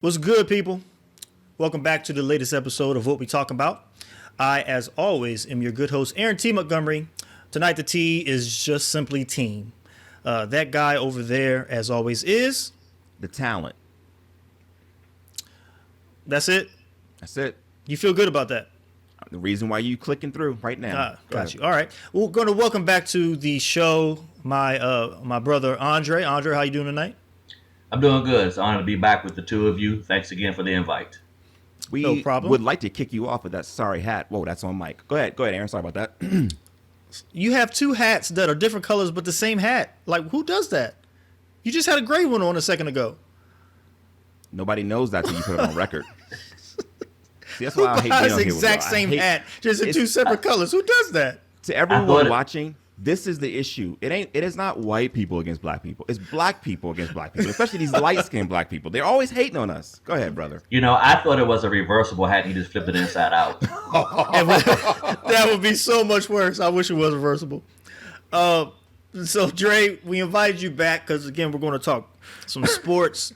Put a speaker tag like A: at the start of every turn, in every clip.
A: What's good, people? Welcome back to the latest episode of What We Talk About. I, as always, am your good host, Aaron T. Montgomery. Tonight, the T is just simply team. That guy over there, as always, is...
B: The talent.
A: That's it?
B: That's it.
A: You feel good about that?
B: The reason why you clicking through right now.
A: Got you. All right. We're going to welcome back to the show my brother, Andre. Andre, how you doing tonight?
C: I'm doing good. It's an honor to be back with the two of you. Thanks again for the invite.
B: We
A: No problem.
B: would like to kick you off with that sorry hat. Whoa, that's on mic. Go ahead, Aaron. Sorry about that.
A: You have two hats that are different colors, but the same hat. Like, who does that? You just had a gray one on a second ago.
B: Nobody knows that till you put it on record. See, that's why I hate being
A: Buys
B: on
A: the
B: here with
A: exact
B: y'all.
A: same hat, just in two separate colors. Who does that?
B: To
C: I thought
B: everyone
C: it-
B: watching, this is the issue. It is not white people against black people. It's black people against black people, especially these light-skinned black people. They're always hating on us. Go ahead, brother.
C: You know, I thought it was a reversible hat and he just flipped it inside out.
A: That would be so much worse. I wish it was reversible. So Dre, we invited you back because again we're going to talk some sports,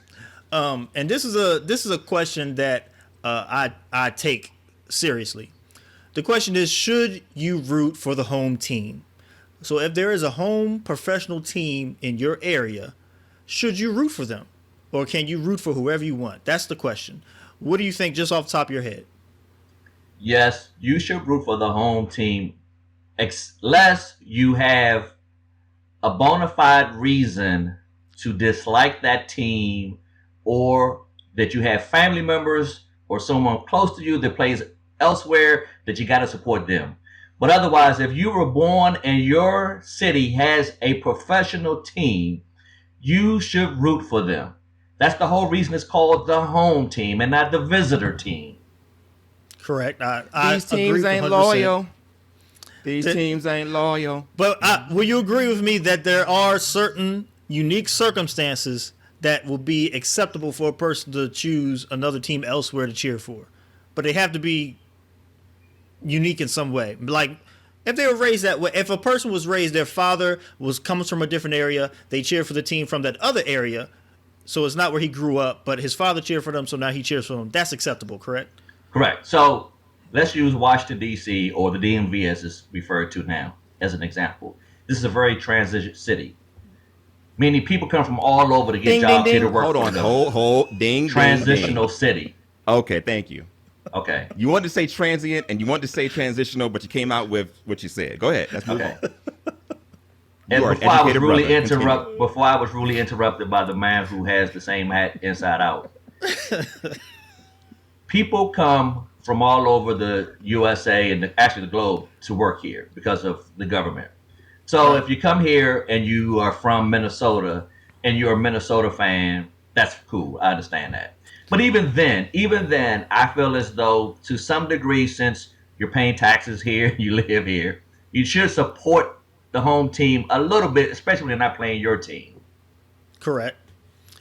A: and this is a question that I take seriously. The question is, should you root for the home team? So if there is a home professional team in your area, should you root for them, or can you root for whoever you want? That's the question. What do you think, just off the top of your head?
C: Yes, you should root for the home team unless you have a bona fide reason to dislike that team, or that you have family members or someone close to you that plays elsewhere that you got to support them. But otherwise, if you were born and your city has a professional team, you should root for them. That's the whole reason it's called the home team and not the visitor team.
A: Correct. I
B: These teams
A: agree
B: ain't
A: 100%.
B: loyal. These
A: Th-
B: teams ain't loyal.
A: But will you agree with me that there are certain unique circumstances that will be acceptable for a person to choose another team elsewhere to cheer for? But they have to be unique in some way. Like, if they were raised that way, if a person was raised, their father comes from a different area, they cheer for the team from that other area, so it's not where he grew up, but his father cheered for them, so now he cheers for them. That's acceptable, correct?
C: Correct. So let's use Washington, D.C., or the DMV as it's referred to now, as an example. This is a very transition city, meaning people come from all over to get
B: Ding, ding,
C: jobs here
B: ding.
C: to work
B: Hold
C: for
B: on.
C: them.
B: Hold. Ding,
C: Transitional
B: ding,
C: city.
B: ding. Okay, thank you.
C: Okay.
B: You wanted to say transient and you wanted to say transitional, but you came out with what you said. Go ahead. Let's move
C: Okay.
B: on.
C: And
B: You are an
C: before I was
B: educated
C: really
B: brother.
C: before I was really interrupted by the man who has the same hat inside out. People come from all over the USA and actually the globe to work here because of the government. So if you come here and you are from Minnesota and you're a Minnesota fan, that's cool. I understand that. But even then, I feel as though to some degree, since you're paying taxes here, you live here, you should support the home team a little bit, especially when they're not playing your team.
A: Correct.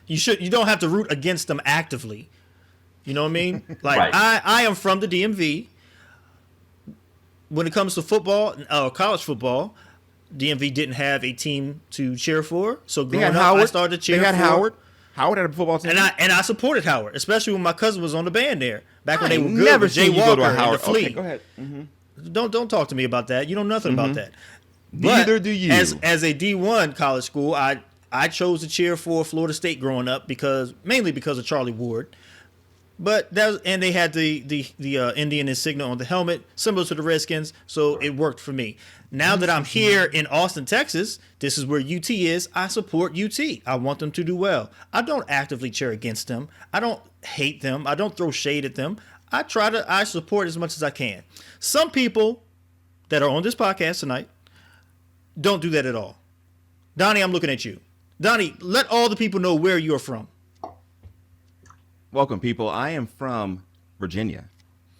A: You don't have to root against them actively. You know what I mean? Like,
C: Right.
A: I am from the DMV. When it comes to football, college football, DMV didn't have a team to cheer for. So
B: They
A: growing
B: had
A: up,
B: Howard.
A: I started cheering
B: They had
A: for
B: Howard. Howard had a football team.
A: And I supported Howard, especially when my cousin was on the band there. Back when
B: I
A: they were
B: ain't
A: good
B: never
A: with Jay
B: seen you go
A: Walker
B: to a
A: and the
B: Howard.
A: Flea.
B: Okay, go ahead.
A: Don't talk to me about that. You know nothing about that.
B: Neither do you.
A: As a D1 college school, I chose to cheer for Florida State growing up mainly because of Charlie Ward. But and they had the Indian insignia on the helmet, similar to the Redskins, so it worked for me. Now that I'm here in Austin, Texas, this is where UT is. I support UT. I want them to do well. I don't actively cheer against them. I don't hate them. I don't throw shade at them. I support as much as I can. Some people that are on this podcast tonight don't do that at all. Donnie, I'm looking at you. Donnie, let all the people know where you're from.
B: Welcome, people. I am from Virginia.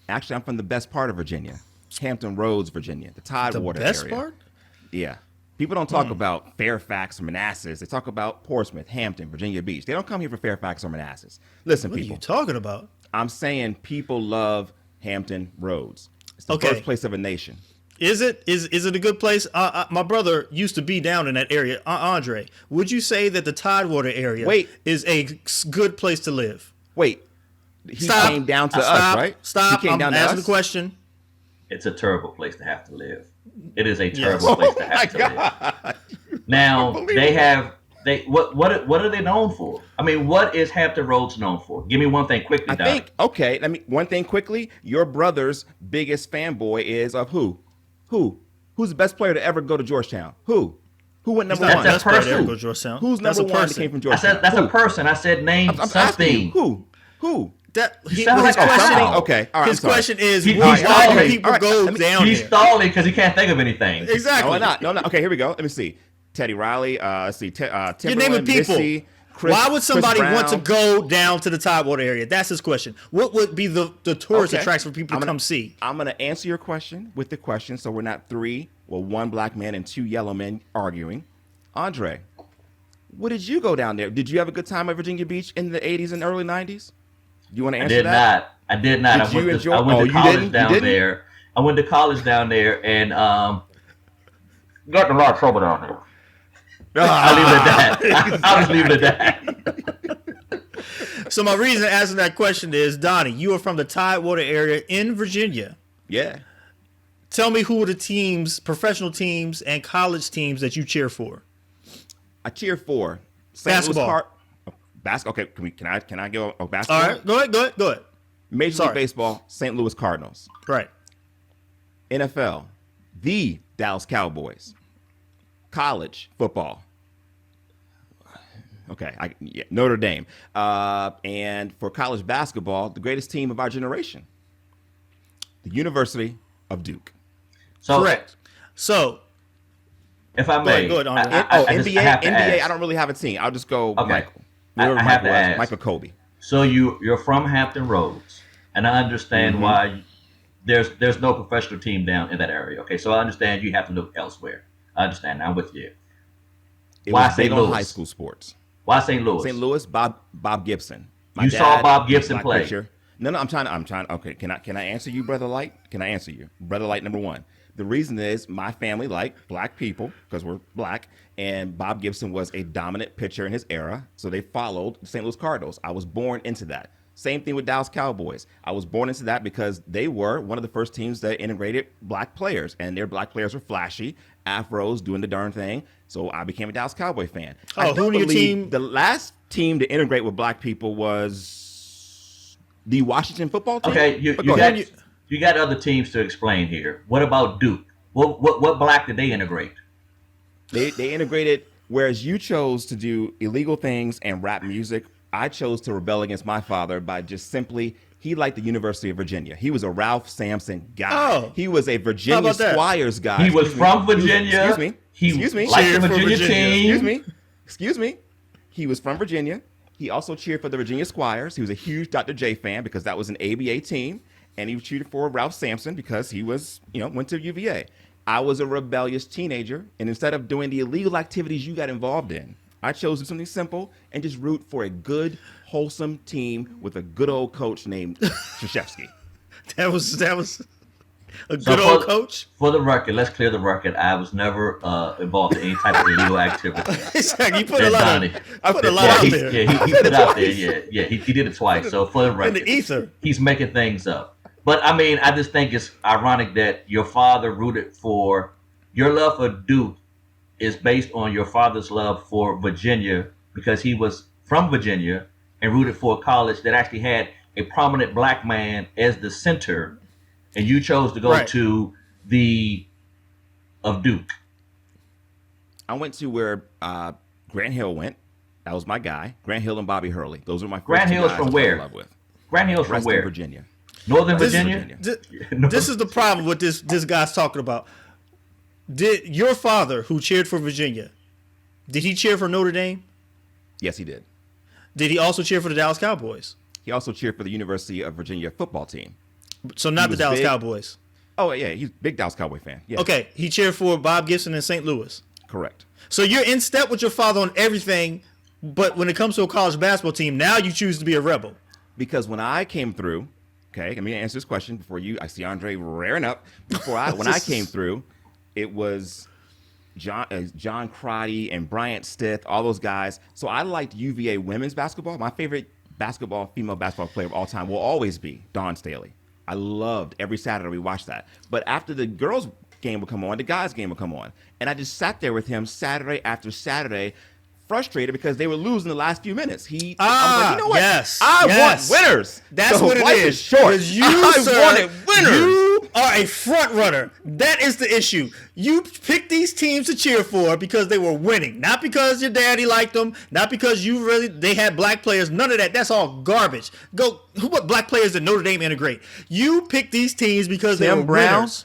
B: Actually, I'm from the best part of Virginia, Hampton Roads, Virginia, the Tidewater area.
A: The best part?
B: Yeah. People don't talk about Fairfax or Manassas. They talk about Portsmouth, Hampton, Virginia Beach. They don't come here for Fairfax or Manassas. Listen,
A: What are
B: people.
A: you talking about?
B: I'm saying people love Hampton Roads. It's the
A: Okay.
B: birthplace of a nation.
A: Is it a good place? My brother used to be down in that area. Andre, would you say that the Tidewater area
B: Wait.
A: is a good place to live?
B: Wait, he
A: Stop.
B: came down to
A: Stop.
B: us, right?
A: Stop.
B: He came
A: I'm
B: down to
A: asking
B: us.
A: the question.
C: It's a terrible place to have to live. It is a
A: Yes.
C: terrible place to
B: Oh my
C: have to live.
B: God.
C: Now
B: Unbelievable.
C: what are they known for? I mean, what is Hampton Roads known for? Give me one thing quickly,
B: I
C: Donnie.
B: think okay. Let me one thing quickly. Your brother's biggest fanboy is of who? Who? Who's the best player to ever go to Georgetown? Who? Who went number
A: He's not
B: one?
A: the
C: That's
A: best player to
C: person.
A: ever go to Georgetown.
B: Who's
A: That's
B: number
A: a
B: one that
A: person.
B: came from
C: I
B: Georgetown?
C: said that's
B: Who?
C: a person. I said name
B: I'm asking
C: something.
B: you. Who? Who?
A: That
C: You sound
A: his
C: like a
A: question.
C: clown.
B: Okay. All right.
A: His
B: I'm sorry.
A: question is,
C: He-
A: why
C: he's
A: do
C: stalling.
A: people
B: All right,
A: go
B: let me-
A: down
C: He's
A: there?
C: stalling because he can't think of anything.
A: Exactly.
B: No, no. Okay, here we go. Let me see. Teddy Riley. Let's see.
A: You're
B: Timberland,
A: naming people.
B: Missy, Chris,
A: Why would somebody
B: Chris
A: want to
B: Brown.
A: go down to the Tidewater area? That's his question. What would be the tourist
B: Okay.
A: attraction for people
B: I'm
A: to
B: gonna-
A: come see?
B: I'm going to answer your question with the question, so we're not one black man and two yellow men arguing. Andre, what did you go down there? Did you have a good time at Virginia Beach in the 80s and early 90s? You want to
C: I
B: answer
C: did
B: that?
C: not. I did not.
B: Did
C: I
B: you
C: went
B: enjoy-
C: to, I went
B: oh,
C: to
B: you
C: college
B: didn't? You
C: down
B: didn't?
C: there. I went to college down there and got in a lot of trouble down there. I'll leave it at that. I'll just leave it at that.
A: So my reason asking that question is, Donnie, you are from the Tidewater area in Virginia.
B: Yeah.
A: Tell me who are the teams, professional teams and college teams that you cheer for.
B: I cheer for St.
A: Basketball.
B: Louis basketball. Okay, can I go basketball?
A: All right, go ahead.
B: Major
A: Sorry.
B: League Baseball, St. Louis Cardinals.
A: Right.
B: NFL, the Dallas Cowboys. College football. Okay, Notre Dame. And for college basketball, the greatest team of our generation, the University of Duke.
C: So,
A: Correct. So,
C: if I may,
A: Go ahead, Andre.
C: I just-
B: NBA,
C: I have to
B: NBA.
C: ask.
B: I don't really have a team. I'll just go
C: Okay.
B: Michael.
C: I
B: Whoever
C: have
B: Michael
C: to
B: was,
C: ask.
B: Michael Kobe.
C: So you're from Hampton Roads, and I understand why there's no professional team down in that area. Okay, so I understand you have to look elsewhere. I understand. I'm with you.
B: It
C: Why
B: was
C: St.
B: big on
C: Louis?
B: high school sports.
C: Why St. Louis?
B: St. Louis, Bob Gibson.
C: You saw Bob
B: was a
C: Gibson
B: black
C: play.
B: pitcher. No, I'm trying. Okay, can I answer you, Brother Light? Can I answer you, Brother Light? Number one, the reason is my family liked black people because we're black, and Bob Gibson was a dominant pitcher in his era, so they followed the St. Louis Cardinals. I was born into that. Same thing with Dallas Cowboys. I was born into that because they were one of the first teams that integrated black players, and their black players were flashy, afros, doing the darn thing. So I became a Dallas Cowboy fan. I
A: who
B: don't
A: in your
B: believe
A: team-
B: the last team to integrate with black people was the Washington football team.
C: Okay, you
B: But go ahead.
C: got you got other teams to explain here. What about Duke? What black did they integrate?
B: They integrated, whereas you chose to do illegal things and rap music, I chose to rebel against my father by just simply, he liked the University of Virginia. He was a Ralph Sampson guy.
A: Oh.
B: He was a
A: How
B: Virginia
A: about that?
B: Squires guy.
C: He was
B: Excuse me.
C: from Virginia.
B: Excuse me.
C: He
B: Excuse me.
C: liked
A: Cheered
C: the
A: for
C: Virginia
A: Virginia.
C: team.
B: Excuse me. He was from Virginia. He also cheered for the Virginia Squires. He was a huge Dr. J fan because that was an ABA team. And he cheered for Ralph Sampson because he was, went to UVA. I was a rebellious teenager. And instead of doing the illegal activities you got involved in, I chose to do something simple and just root for a good, wholesome team with a good old coach named Krzyzewski.
A: that was a
C: So
A: good old coach.
C: For the record, let's clear the record. I was never involved in any type of illegal activity.
A: Exactly. You put a
C: That
A: lot
C: Donnie.
A: out
C: he,
A: there
C: Yeah, he put it out there. Yeah, he did it twice. So for the
A: in
C: record,
A: the ether.
C: he's making things up. But I mean, I just think it's ironic that your father rooted for your love for Duke is based on your father's love for Virginia because he was from Virginia and rooted for a college that actually had a prominent black man as the center, and you chose to go
A: Right.
C: to the of Duke.
B: I went to where Grant Hill went. That was my guy. Grant Hill and Bobby Hurley. Those were my first
C: Grant
B: two
C: Hill's
B: guys
C: from
B: I fell in
C: where?
B: love with.
C: Grant Hill's from
B: Reston,
C: where?
B: Virginia.
C: Northern
A: This is-
C: Virginia.
A: This is the problem with this guy's talking about. Did your father, who cheered for Virginia, did he cheer for Notre Dame?
B: Yes, he did.
A: Did he also cheer for the Dallas Cowboys?
B: He also cheered for the University of Virginia football team.
A: So not the
B: was
A: Dallas
B: big.
A: Cowboys.
B: Oh, yeah, he's a big Dallas Cowboy fan. Yeah,
A: Okay, he cheered for Bob Gibson in St. Louis.
B: correct.
A: So you're in step with your father on everything, but when it comes to a college basketball team, now you choose to be a rebel.
B: Because when I came through, okay, let me answer this question before you. I see Andre raring up. When I came through, it was John Crotty and Bryant Stith, all those guys. So I liked UVA women's basketball. My favorite female basketball player of all time will always be Dawn Staley. I loved every Saturday we watched that. But after the girls' game would come on, the guys' game would come on. And I just sat there with him Saturday after Saturday, frustrated because they were losing the last few minutes. I was like, you know what?
A: Yes,
B: I
A: yes.
B: want winners.
A: That's
B: so
A: what it
B: life
A: is.
B: short.
A: 'Cause you,
B: I wanted winners.
A: You are a front runner. That is the issue. You picked these teams to cheer for because they were winning, not because your daddy liked them, not because they had black players. None of that. That's all garbage. What black players did Notre Dame integrate? You picked these teams because they were winners.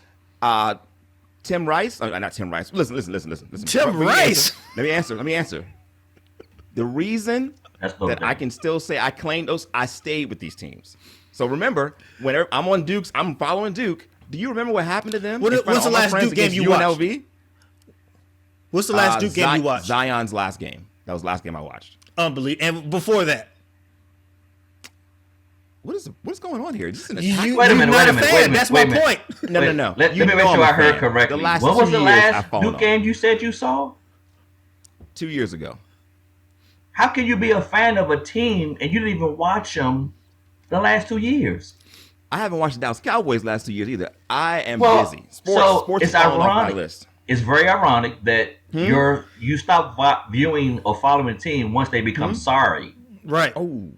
B: Tim Rice. Not Tim Rice. Listen.
A: Tim Rice.
B: Let me answer. The reason that I can still say I claimed those, I stayed with these teams. So remember, whenever I'm on Duke's, I'm following Duke. Do you remember what happened to them?
A: What's the last Duke game you watched?
B: UNLV?
A: What's the last Duke game you watched?
B: Zion's last game. That was the last game I watched.
A: Unbelievable. And before that?
B: What's going on here? Just an
A: Wait
C: a minute.
A: That's my point.
B: No.
C: Let me make sure I heard correctly. What was the last Duke game you said you saw?
B: 2 years ago.
C: How can you be a fan of a team and you didn't even watch them the last 2 years?
B: I haven't watched the Dallas Cowboys last 2 years either. I am busy. Sports
C: it's
B: is falling off my
C: ironic.
B: list.
C: It's very ironic that you stop viewing or following a team once they become sorry.
A: Right.
B: Oh,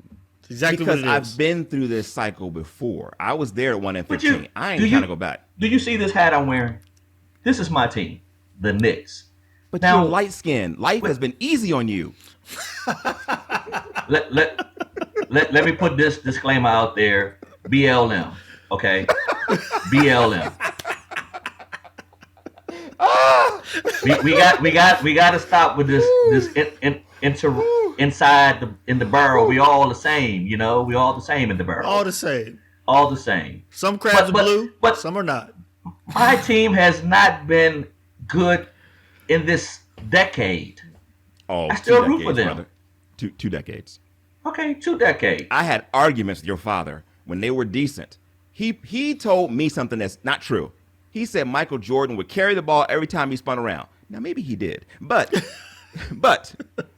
A: exactly
B: because
A: what it is.
B: I've been through this cycle before. I was there at 1-15.
C: But you-
B: I
C: do
B: ain't
C: you-
B: trying to go back.
C: Do you see this hat I'm wearing? This is my team, the Knicks.
B: But
C: Now-
B: you're light skinned. Life has been easy on you.
C: Let me put this disclaimer out there. BLM, okay? BLM. we got to stop with this inside in the borough. We all the same, we all the same in the borough.
A: All the same.
C: All the same.
A: Some crabs are blue,
C: but
A: some are not.
C: My team has not been good in this decade.
B: Oh,
C: I still
B: 2
C: root for
B: decades,
C: them.
B: brother. Two decades.
C: Okay, 2 decades.
B: I had arguments with your father when they were decent. He told me something that's not true. He said Michael Jordan would carry the ball every time he spun around. Now maybe he did, but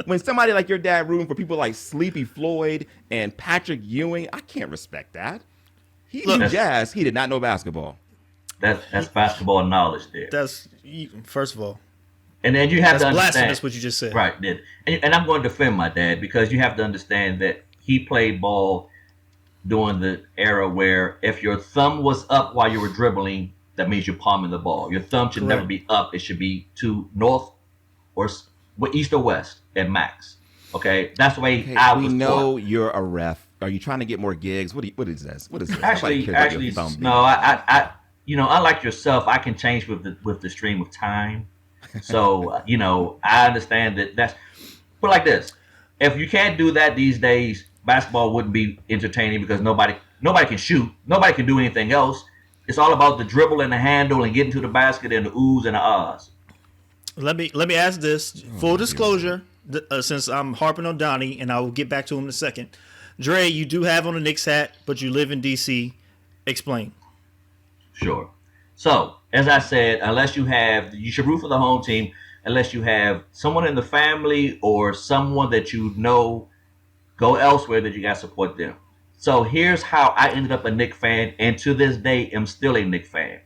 B: when somebody like your dad rooting for people like Sleepy Floyd and Patrick Ewing, I can't respect that. He knew jazz. He did not know basketball.
C: That's basketball knowledge there.
A: That's first of all.
C: And then you have
A: That's
C: to understand.
A: blasphemous what you just said.
C: Right, did. And I'm going to defend my dad because you have to understand that he played ball during the era where if your thumb was up while you were dribbling, that means you're palming the ball. Your thumb should never be up. It should be to north or east or west at max. Okay? That's the way I was
B: We know
C: taught.
B: you're a ref. Are you trying to get more gigs? What is this? What is this? Nobody
C: Actually,
B: cares about your thumb being-
C: no. I unlike yourself, I can change with the stream of time. So I understand that's. Put it like this: if you can't do that these days, basketball wouldn't be entertaining because nobody can shoot, nobody can do anything else. It's all about the dribble and the handle and getting to the basket and the oohs and the ahs.
A: Let me ask this. Full disclosure, since I'm harping on Donnie, and I will get back to him in a second. Dre, you do have on a Knicks hat, but you live in D.C. Explain.
C: Sure. So, as I said, you should root for the home team unless you have someone in the family or someone that you know go elsewhere that you got to support them. So here's how I ended up a Knicks fan, and to this day am still a Knicks fan.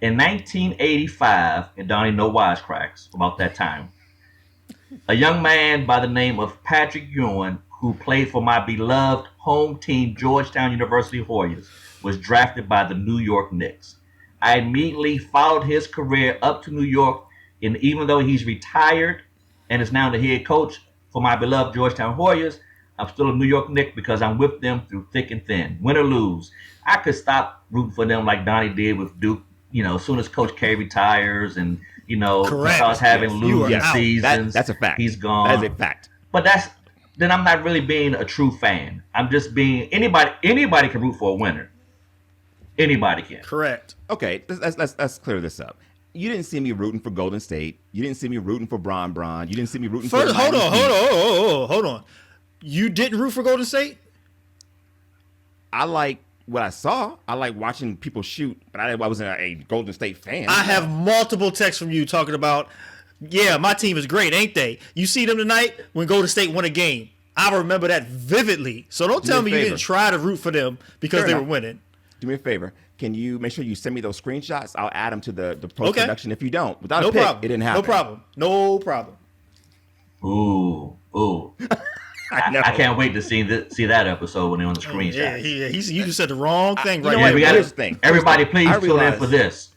C: In 1985, and Donnie no wisecracks about that time, a young man by the name of Patrick Ewing, who played for my beloved home team, Georgetown University Hoyas, was drafted by the New York Knicks. I immediately followed his career up to New York, and even though he's retired and is now the head coach for my beloved Georgetown Hoyas, I'm still a New York Knick because I'm with them through thick and thin. Win or lose, I could stop rooting for them like Donnie did with Duke. As soon as Coach K retires and starts having losing seasons,
B: that's a fact.
C: He's gone.
B: That is a fact.
C: But then I'm not really being a true fan. I'm just being anybody can root for a winner. Anybody can.
A: Correct.
B: Okay, let's clear this up. You didn't see me rooting for Golden State. You didn't see me rooting for Bron. You didn't see me rooting for.
A: Hold on. You didn't root for Golden State?
B: I like what I saw. I like watching people shoot, but I wasn't a Golden State fan.
A: I have multiple texts from you talking about, yeah, my team is great, ain't they? You see them tonight when Golden State won a game. I remember that vividly. So don't tell
B: me
A: me
B: a
A: you
B: favor.
A: didn't try to root for them because
B: Fair
A: they were
B: enough.
A: winning.
B: Do me a favor. Can you make sure you send me those screenshots? I'll add them to the post production. If you don't, without
A: No
B: a pick,
A: problem.
B: it didn't happen.
A: No problem. No problem.
C: Ooh.
B: I know.
C: I can't wait to see that episode when they're on the screen.
A: Yeah, you just said the wrong thing
B: You
A: right
B: know what?
A: here.
C: we got
B: Here's the thing.
C: Everybody, please
B: I
C: tune in for this.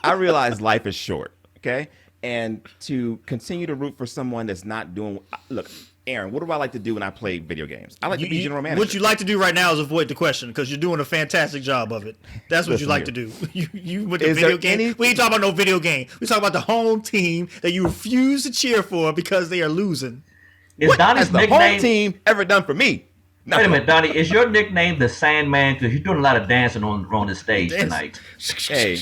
B: I realize life is short, okay? And to continue to root for someone that's not doing... Look, Aaron, what do I like to do when I play video games? I like to be general manager.
A: What you like to do right now is avoid the question because you're doing a fantastic job of it. That's what you
B: Listen
A: like
B: here.
A: to do. You with the
B: Is
A: video
B: there
A: game.
B: any-
A: We ain't talking about no video game. We talking about the home team that you refuse to cheer for because they are losing.
C: Is
B: What
C: Donnie's
B: has the home
C: nickname?
B: team ever done for me?
C: Wait a minute, Donnie. Is your nickname the Sandman? Because you're doing a lot of dancing on the stage tonight.
B: Hey,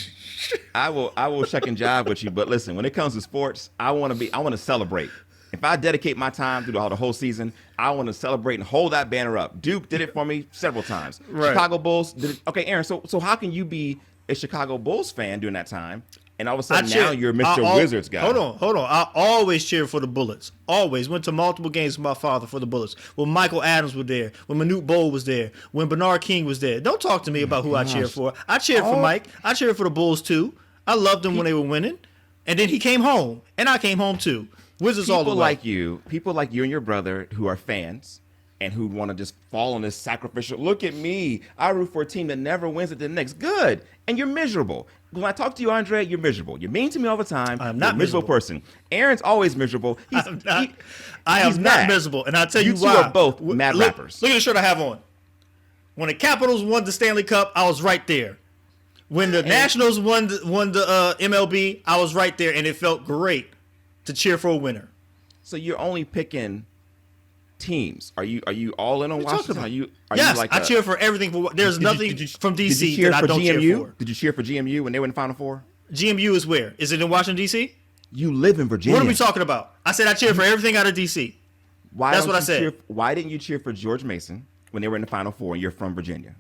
B: I will shuck and jive with you, but listen, when it comes to sports, I want to celebrate. If I dedicate my time through the whole season, I want to celebrate and hold that banner up. Duke did it for me several times.
A: Right.
B: Chicago Bulls did it. Okay, Aaron, so how can you be a Chicago Bulls fan during that time, and all of a sudden now you're Mr. Wizards guy?
A: Hold on. I always cheer for the Bullets. Always. Went to multiple games with my father for the Bullets. When Michael Adams was there. When Manute Bol was there. When Bernard King was there. Don't talk to me about who I cheer for. I cheered for Mike. I cheered for the Bulls too. I loved them when they were winning. And then he came home. And I came home too. Wizards all the way.
B: People like you and your brother who are fans and who want to just fall on this sacrificial. Look at me. I root for a team that never wins at the next. Good. And you're miserable. When I talk to you, Andre, you're miserable. You're mean to me all the time.
A: I'm not
B: You're a miserable person. Aaron's always miserable.
A: I am
B: he's
A: not
B: mad.
A: miserable. And I'll tell you
B: You two
A: why.
B: are both mad rappers.
A: Look at the shirt I have on. When the Capitals won the Stanley Cup, I was right there. When the Nationals won the MLB, I was right there, and it felt great to cheer for a winner.
B: So you're only picking teams. Are you all in on
A: What are you
B: Washington?
A: talking about?
B: Are
A: Yes,
B: you like
A: I cheer for everything. There's nothing from
B: did you
A: DC
B: cheer
A: that I
B: for
A: don't
B: GMU?
A: cheer for.
B: Did you cheer for GMU when they were in the Final Four?
A: GMU is where? Is it in Washington, D.C.?
B: You live in Virginia.
A: What are we talking about? I said I cheer for everything out of D.C.
B: Why
A: That's
B: don't
A: what I
B: you
A: said.
B: Why didn't you cheer for George Mason when they were in the Final Four and you're from Virginia?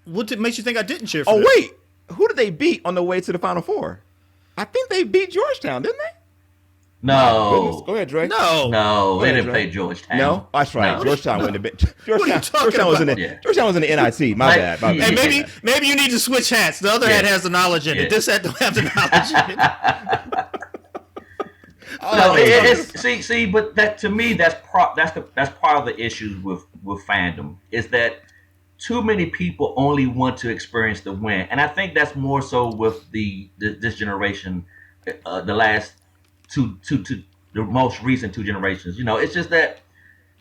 A: What makes you think I didn't cheer for
B: Oh,
A: them?
B: wait. Who did they beat on the way to the Final Four? I think they beat Georgetown, didn't they?
C: No.
B: Go ahead, Dre.
A: No.
C: No,
B: Go
C: they
B: ahead,
C: didn't
B: Dre.
C: play Georgetown.
B: No? That's right.
C: No.
B: Georgetown wouldn't have been.
A: are you talking
B: Georgetown was in the
C: about? Yeah.
B: Georgetown was in the NIT. My
C: Like,
B: bad. My
C: yeah.
A: And
B: bad.
A: maybe you need to switch hats. The other hat has the knowledge in
C: Yeah.
A: it. This hat don't have the knowledge in it.
C: No, it's see, but that to me, that's part of the issues with fandom is that too many people only want to experience the win, and I think that's more so with this generation, the last two the most recent two generations. You know, it's just that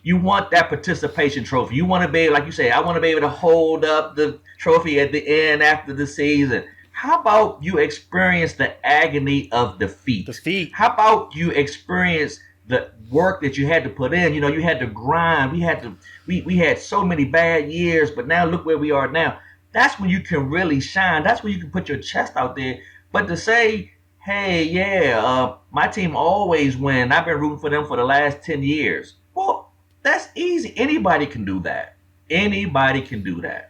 C: you want that participation trophy. You want to be, like you say, I want to be able to hold up the trophy at the end after the season. How about you experience the agony of defeat?
A: Defeat.
C: How about you experience the work that you had to put in? You know, you had to grind. We had so many bad years, but now look where we are now. That's when you can really shine. That's when you can put your chest out there. But to say, hey, yeah, my team always win. I've been rooting for them for the last 10 years. Well, that's easy. Anybody can do that. Anybody can do that.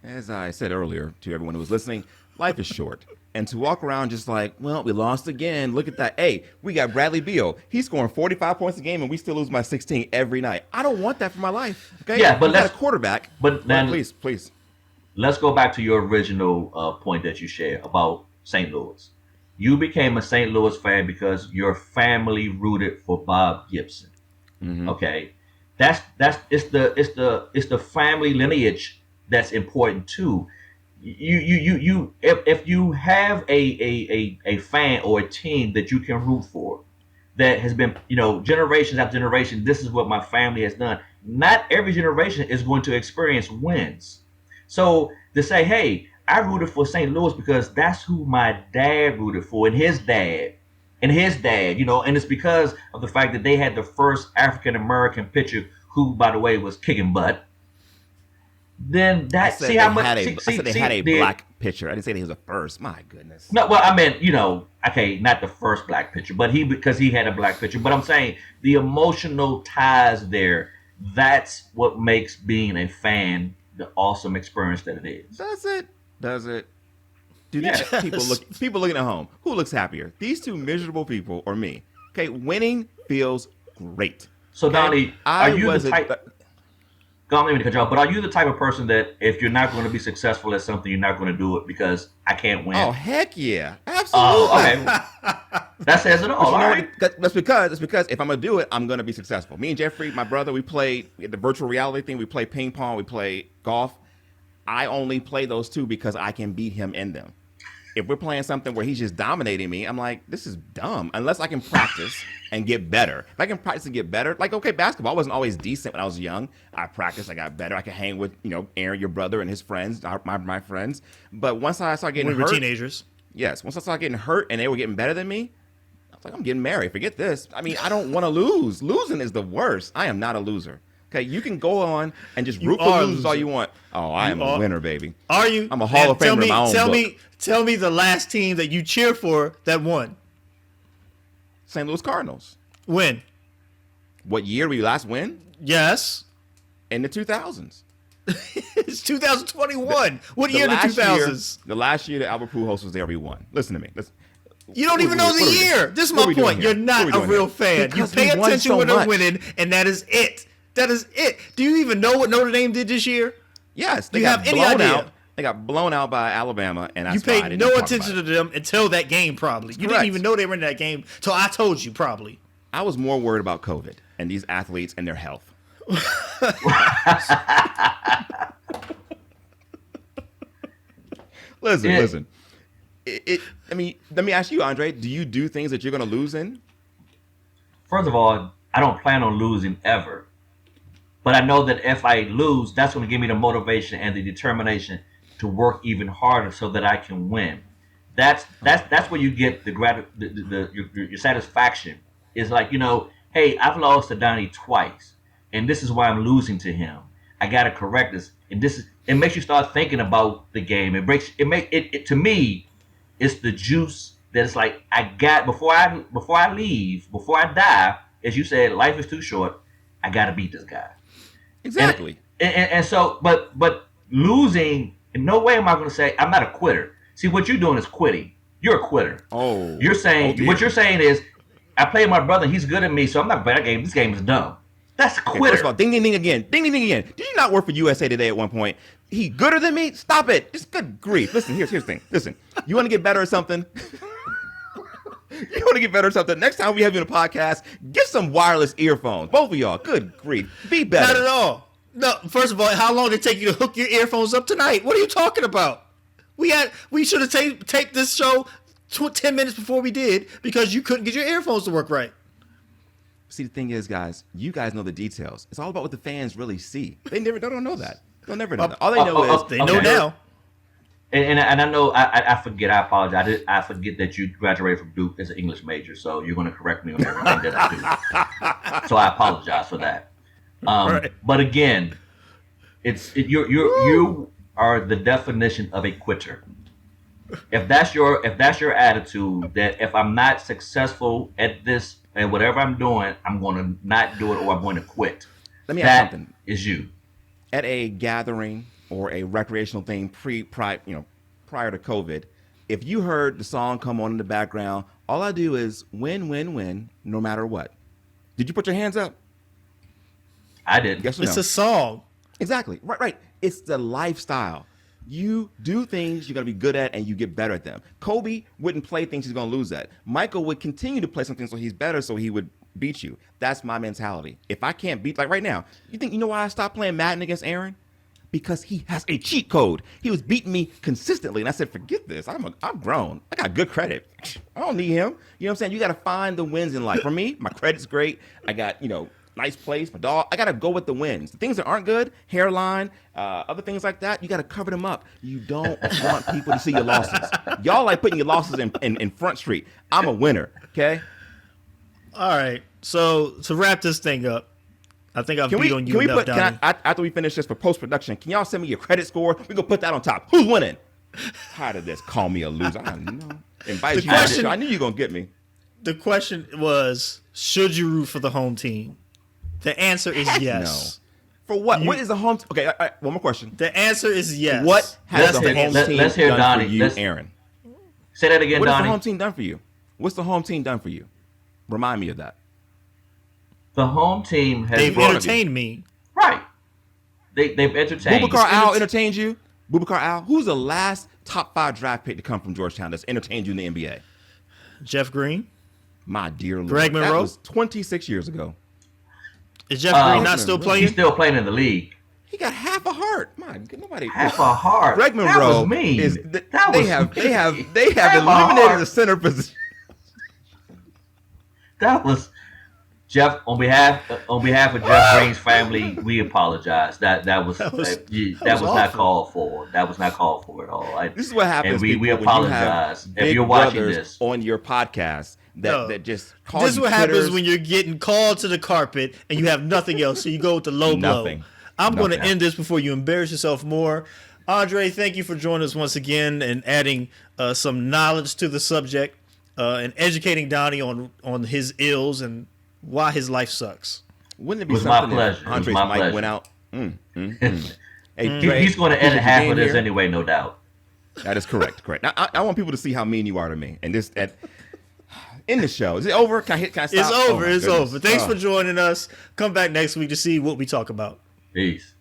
B: As I said earlier to everyone who was listening, life is short. And to walk around just like, well, we lost again. Look at that. Hey, we got Bradley Beal. He's scoring 45 points a game, and we still lose by 16 every night. I don't want that for my life. Okay?
C: Yeah, but
B: we got
C: let's-
B: a quarterback.
C: but then-
B: please.
C: Let's go back to your original point that you shared about St. Louis. You became a St. Louis fan because your family rooted for Bob Gibson.
B: Mhm.
C: Okay, it's the family lineage that's important too. If you have a fan or a team that you can root for that has been, you know, generations after generation, this is what my family has done. Not every generation is going to experience wins. So to say, hey, I rooted for St. Louis because that's who my dad rooted for and his dad, you know, and it's because of the fact that they had the first African American pitcher who, by the way, was kicking butt. Then that see how much
B: I said they had a black pitcher. I didn't say he was a first. My goodness.
C: No, well, I meant, you know, okay, not the first black pitcher, but because he had a black pitcher. But I'm saying the emotional ties there. That's what makes being a fan the awesome experience that it is.
B: Does it? Do
C: Yes.
B: these people looking at home? Who looks happier? These two miserable people or me? Okay, winning feels great.
C: So Donnie, are
B: I
C: you the
B: was
C: type? Go on, let me cut you off. But are you the type of person that if you're not going to be successful at something, you're not going to do it because I can't win?
B: Oh heck yeah, absolutely.
C: Oh, okay. That says it all.
B: But you
C: All
B: know
C: right.
B: what? That's because if I'm gonna do it, I'm gonna be successful. Me and Jeffrey, my brother, we play the virtual reality thing. We play ping pong. We play golf. I only play those two because I can beat him in them. If we're playing something where he's just dominating me, I'm like, this is dumb. Unless I can practice and get better. If I can practice and get better, like okay, basketball wasn't always decent when I was young. I practiced, I got better. I could hang with Aaron, your brother, and his friends, my friends. But once I started getting
A: When we were
B: hurt,
A: teenagers.
B: yes, once I started getting hurt and they were getting better than me, I was like, I'm getting married. Forget this. I mean, I don't want to lose. Losing is the worst. I am not a loser. Okay, you can go on and just root for
A: are a
B: losers all
A: loser.
B: you want. Oh, I am a winner, baby.
A: Are you?
B: I'm a Hall of Famer in my own book.
A: Tell me the last team that you cheer for that won.
B: St. Louis Cardinals.
A: When?
B: What year did we last win?
A: Yes.
B: In the 2000s.
A: It's 2021. What
B: The
A: year in the
B: last
A: 2000s?
B: The last year that Albert Pujols was there, we won. Listen to me. Listen.
A: You don't even know the year. This is
B: What are
A: my
B: we doing
A: point.
B: here?
A: You're not
B: What are we
A: a
B: doing
A: real
B: here?
A: fan.
B: Because
A: you pay
B: we won
A: attention
B: so
A: when they're
B: much.
A: winning, and that is it. That is it. Do you even know what Notre Dame did this year?
B: Yes,
A: Do you have any
B: blown
A: idea?
B: out. They got blown out by Alabama, and that's
A: You
B: why I
A: paid
B: didn't
A: no
B: talk
A: attention
B: about
A: to them until that game, probably. You
B: Correct.
A: didn't even know they were in that game till I told you, probably.
B: I was more worried about COVID and these athletes and their health. Listen. I mean, let me ask you, Andre. Do you do things that you're going to lose in?
C: First of all, I don't plan on losing ever. But I know that if I lose, that's going to give me the motivation and the determination to work even harder so that I can win. That's where you get your satisfaction. It's like, hey, I've lost to Donnie twice, and this is why I'm losing to him. I got to correct this, and it makes you start thinking about the game. It to me, it's the juice that it's like I got before I leave, before I die. As you said, life is too short. I got to beat this guy.
B: Exactly.
C: And so, but losing, in no way am I going to say I'm not a quitter. See, what you're doing is quitting. You're a quitter.
B: Oh.
C: You're saying
B: dear.
C: what you're saying is, I play my brother. He's good at me, so I'm not bad at game. This game is dumb. That's a
B: Okay,
C: quitter.
B: first of all, ding, ding, ding again. Ding, ding, ding again. Did you not work for USA Today at one point? He gooder than me? Stop it. Just good grief. Listen, here's the thing. Listen, you want to get better at something? You want to get better at something? Next time we have you on a podcast, get some wireless earphones. Both of y'all. Good grief. Be better.
A: Not at all. No, first of all, how long did it take you to hook your earphones up tonight? What are you talking about? We should have taped this show 10 minutes before we did because you couldn't get your earphones to work right.
B: See, the thing is, guys, you guys know the details. It's all about what the fans really see. They don't know that. They'll never know that. All they know is
A: They know now.
C: And I know I forget. I apologize. I forget that you graduated from Duke as an English major, so you're going to correct me on everything that I do. So I apologize for that.
A: Right.
C: But again, you are the definition of a quitter. If that's your attitude, that if I'm not successful at this and whatever I'm doing, I'm going to not do it or I'm going to quit.
B: Let me ask
C: That
B: something.
C: is you.
B: At a gathering or a recreational thing prior to COVID, if you heard the song come on in the background, all I do is win, win, win, no matter what. Did you put your hands up?
C: I didn't.
B: Yes or
A: It's
B: no?
A: a song.
B: Exactly. Right. It's the lifestyle. You do things you're going to be good at and you get better at them. Kobe wouldn't play things he's going to lose at. Michael would continue to play something so he's better so he would beat you. That's my mentality. If I can't beat, like right now, you know why I stopped playing Madden against Aaron? Because he has a cheat code. He was beating me consistently. And I said, forget this. I'm grown. I got good credit. I don't need him. You know what I'm saying? You got to find the wins in life. For me, my credit's great. I got, nice place, my dog. I got to go with the wins. The things that aren't good, hairline, other things like that, you got to cover them up. You don't want people to see your losses. Y'all like putting your losses in Front Street. I'm a winner, okay?
A: All right. So to wrap this thing up, I think I've beat on you enough, Donnie.
B: After we finish this for post-production, can y'all send me your credit score? We're going to put that on top. Who's winning? Tired of this. Call me a loser. I don't know. Invite you on the show. I knew you were going to get me.
A: The question was, should you root for the home team? The answer is yes.
B: No. For what? What is the home team? Okay, all right, one more question.
A: The answer is yes.
B: What has the home team
C: let's hear
B: done
C: Donnie.
B: for you, Aaron?
C: Say that again,
B: What has
C: Donnie.
B: the home team done for you? What's the home team done for you? Remind me of that.
C: The home team has
A: They've
C: brought
A: entertained me.
C: right. They've entertained.
B: Bubakar Al entertained you? Bubakar Al? Who's the last top 5 draft pick to come from Georgetown that's entertained you in the NBA?
A: Jeff Green.
B: My dear Lord.
A: Greg
B: That
A: Monroe?
B: was 26 years ago.
A: Is Jeff Green not
B: Greg
A: still
B: Monroe.
A: playing?
C: He's still playing in the league.
B: He got half a heart. My nobody.
C: Half a heart.
B: Greg
C: That
B: Monroe
C: was mean.
B: is.
C: That
B: They
C: was
B: have
C: mean. Half a
B: eliminated
C: heart.
B: the center position.
C: That was Jeff. On behalf of Jeff Green's family, we apologize. That was
A: was
C: not
A: awful.
C: called for. That was not called for at all.
B: This is what happens.
C: And we
B: people, when you have
C: apologize if
B: big
C: you're watching
B: brothers
C: this.
B: on your podcast
A: No.
B: that just call
A: This is
B: you
A: what happens
B: critters.
A: when you're getting called to the carpet and you have nothing else, so you go with the low blow.
B: Nothing.
A: I'm going to
B: Nothing.
A: end this before you embarrass yourself more. Andre, thank you for joining us once again and adding some knowledge to the subject and educating Donnie on his ills and why his life sucks.
B: Wouldn't it be
C: It was my
B: something
C: pleasure.
B: if
C: It was
B: Andre's
C: my
B: mic
C: pleasure.
B: went out? Hey, Dre,
C: He's going to
B: people
C: edit
B: at
C: half
B: the
C: of
B: game
C: this
B: here.
C: anyway, no doubt.
B: That is correct. Now, I want people to see how mean you are to me. And this in the show. Is it over? Can I stop?
A: It's
B: Oh,
A: over.
B: my
A: It's
B: goodness.
A: over. Thanks
B: Oh.
A: for joining us. Come back next week to see what we talk about.
C: Peace.